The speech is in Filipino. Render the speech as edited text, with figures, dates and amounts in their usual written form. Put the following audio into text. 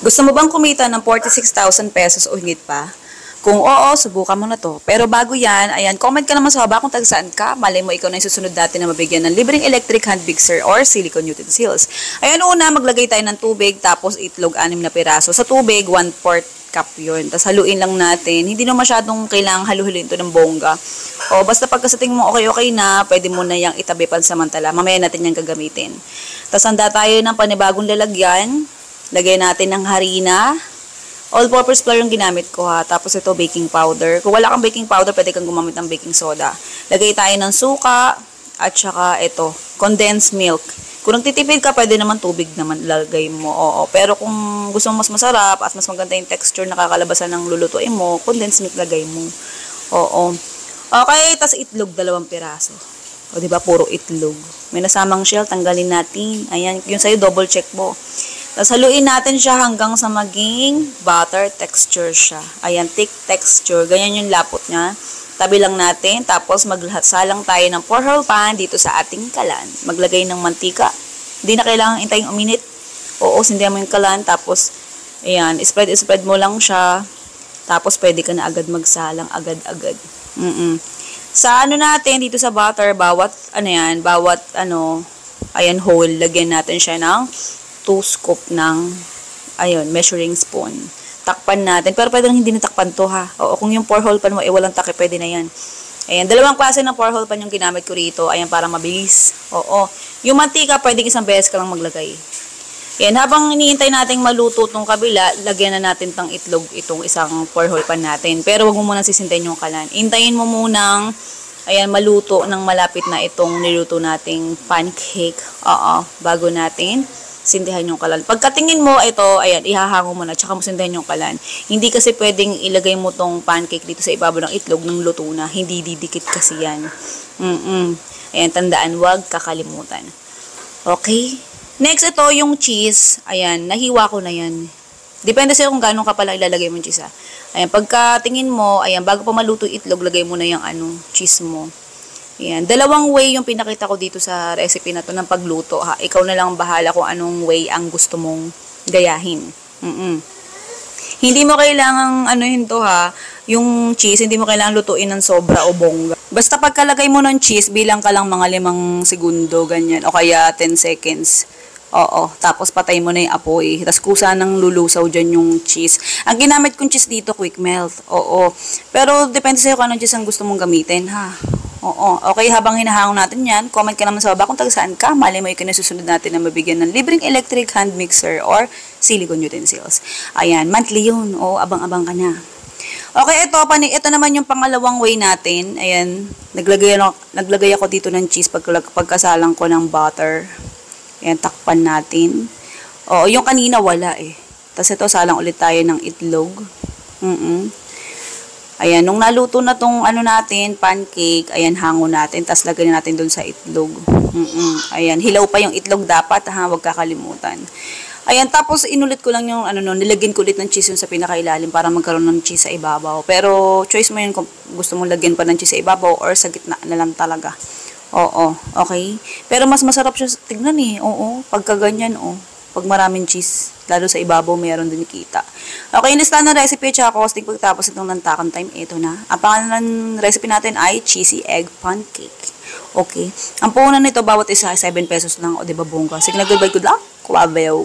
Gusto mo bang kumita ng 46,000 pesos o higit pa? Kung oo, subukan mo na to. Pero bago yan, ayan, comment ka naman sa baba kung taga saan ka. Malay mo ikaw na yung susunod natin na mabigyan ng libreng electric hand mixer or silicone utensils. Ayan, una, maglagay tayo ng tubig, tapos itlog, 6 na piraso. Sa tubig, 1/4 cup yun. Tapos haluin lang natin. Hindi na masyadong kailangang haluhulin to ng bongga. O, basta pagkasating mo okay na, pwede mo na yung itabi pansamantala. Mamaya natin yung gagamitin. Tapos handa tayo ng panibagong lalagyan. Lagay natin ng harina. All-purpose flour yung ginamit ko ha. Tapos ito, baking powder. Kung wala kang baking powder, pwede kang gumamit ng baking soda. Lagay tayo ng suka. At saka ito, condensed milk. Kung nagtitipid ka, pwede naman tubig naman lagay mo. Oo. Pero kung gusto mo mas masarap at mas maganda yung texture na kakalabasan ng lulutuin mo, condensed milk lagay mo. Oo. Okay, tas itlog, 2 piraso. O, diba? Puro itlog. May nasamang shell, tanggalin natin. Ayan, yung sa'yo, double check mo. Tapos haluin natin siya hanggang sa maging butter texture siya. Ayan, thick texture. Ganyan yung lapot niya. Tabi lang natin. Tapos magsalang tayo ng 4-hole pan dito sa ating kalan. Maglagay ng mantika. Hindi na kailangan intayong uminit. Oo, sindihan mo yung kalan. Tapos, ayan, spread mo lang siya. Tapos pwede ka na agad magsalang agad-agad. Sa ano natin, dito sa butter, bawat hole, lagyan natin siya ng 2 scoop ng, measuring spoon. Takpan natin. Pero pwede lang hindi natakpan to ha. Oo, kung yung 4-hole pan mo, walang takip, pwede na yan. Ayan, 2 klase ng 4-hole pan yung ginamit ko rito. Ayan, para mabilis. Oo. Yung mantika, pwedeng isang beses ka lang maglagay. Ayan, habang iniintay natin maluto tong kabila, lagyan na natin tang itlog itong isang 4-hole pan natin. Pero wag mo munang sisintayin yung kalan. Intayin mo munang, maluto ng malapit na itong niluto nating pancake. Oo, bago natin sindihan yung kalan. Pagkatingin mo, ito, ayan, ihahango mo na, tsaka mo sindihan yung kalan. Hindi kasi pwedeng ilagay mo tong pancake dito sa ibabaw ng itlog ng luto na. Hindi didikit kasi yan. Ayan, tandaan, wag kakalimutan. Okay? Next, ito, yung cheese. Ayan, nahiwa ko na yan. Depende sa'yo kung gano'ng ka pala ilalagay mo yung cheese, ha. Ayan, pagkatingin mo, ayan, bago pa maluto itlog, lagay mo na yung cheese mo. Ayan, 2 way yung pinakita ko dito sa recipe na to ng pagluto ha. Ikaw na lang bahala kung anong way ang gusto mong gayahin. Hindi mo kailangang to ha, yung cheese, hindi mo kailangang lutuin ng sobra o bongga. Basta pagkalagay mo ng cheese, bilang ka lang mga 5 segundo, ganyan, o kaya 10 seconds. Oo, tapos patay mo na yung apoy. Tapos kusa nang lulusaw dyan yung cheese. Ang ginamit kong cheese dito, quick melt. Oo, pero depende sa'yo kung anong cheese ang gusto mong gamitin ha. Oo. Okay, habang hinahangon natin yan, comment ka naman sa baba kung taga saan ka. Malay mo ikaw na susunod natin na mabigyan ng libreng electric hand mixer or silicone utensils. Ayan, monthly yun. Oo, abang-abang ka na. Okay, ito naman yung pangalawang way natin. Ayan, naglagay ako dito ng cheese pagkasalang ko ng butter. Ayan, takpan natin. Oo, yung kanina wala eh. Tapos ito, salang ulit tayo ng itlog. Ayan, nung naluto na tong natin, pancake, ayan, hango natin, tapos lagyan natin dun sa itlog. Ayan, hilaw pa yung itlog dapat, ha, wag kakalimutan. Ayan, tapos inulit ko lang yung, nilagyan ko ulit ng cheese yun sa pinakailalim para magkaroon ng cheese sa ibabaw. Pero, choice mo yun kung gusto mong lagyan pa ng cheese sa ibabaw or sa gitna na lang talaga. Oo, okay? Pero mas masarap siya tignan eh, oo, pagka ganyan, pag maraming cheese, lalo sa ibabaw, mayroon din kita. Okay, nista na recipe at costing pagtapos itong nantakan time, ito na. Ang pangalan ng recipe natin ay cheesy egg pancake. Okay. Ang puhunan nito, bawat isa, 7 pesos lang, o diba bongga? Sige na, goodbye, good luck. Kuwabayaw.